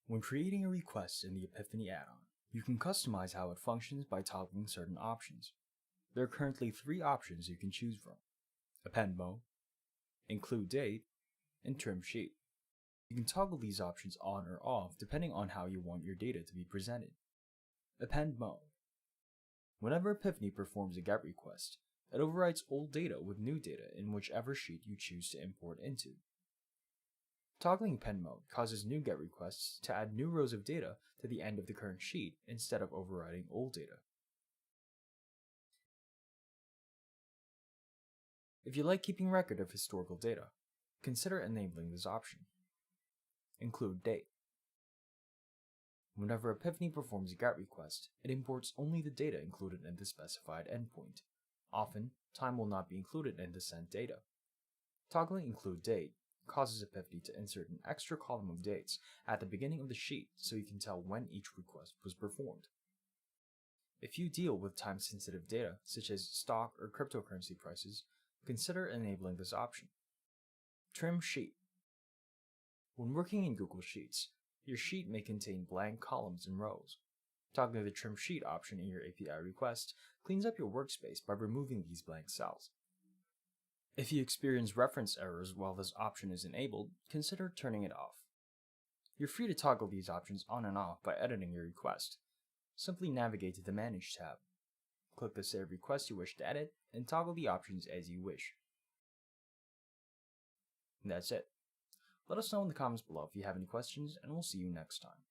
When creating a request in the Apipheny add-on, you can customize how it functions by toggling certain options. There are currently 3 options you can choose from: Append Mode, Include Date, and Trim Sheet. You can toggle these options on or off depending on how you want your data to be presented. Append Mode. Whenever Apipheny performs a GET request, it overwrites old data with new data in whichever sheet you choose to import into. Toggling Append Mode causes new GET requests to add new rows of data to the end of the current sheet instead of overwriting old data. If you like keeping record of historical data, consider enabling this option. Include Date. Whenever Apipheny performs a GET request, it imports only the data included in the specified endpoint. Often, time will not be included in the sent data. Toggling Include Date causes Apipheny to insert an extra column of dates at the beginning of the sheet so you can tell when each request was performed. If you deal with time-sensitive data, such as stock or cryptocurrency prices, consider enabling this option. Trim Sheet. When working in Google Sheets, your sheet may contain blank columns and rows. Toggling the Trim Sheet option in your API request cleans up your workspace by removing these blank cells. If you experience reference errors while this option is enabled, consider turning it off. You're free to toggle these options on and off by editing your request. Simply navigate to the Manage tab. Click the Save Request you wish to edit, and toggle the options as you wish. And that's it. Let us know in the comments below if you have any questions, and we'll see you next time.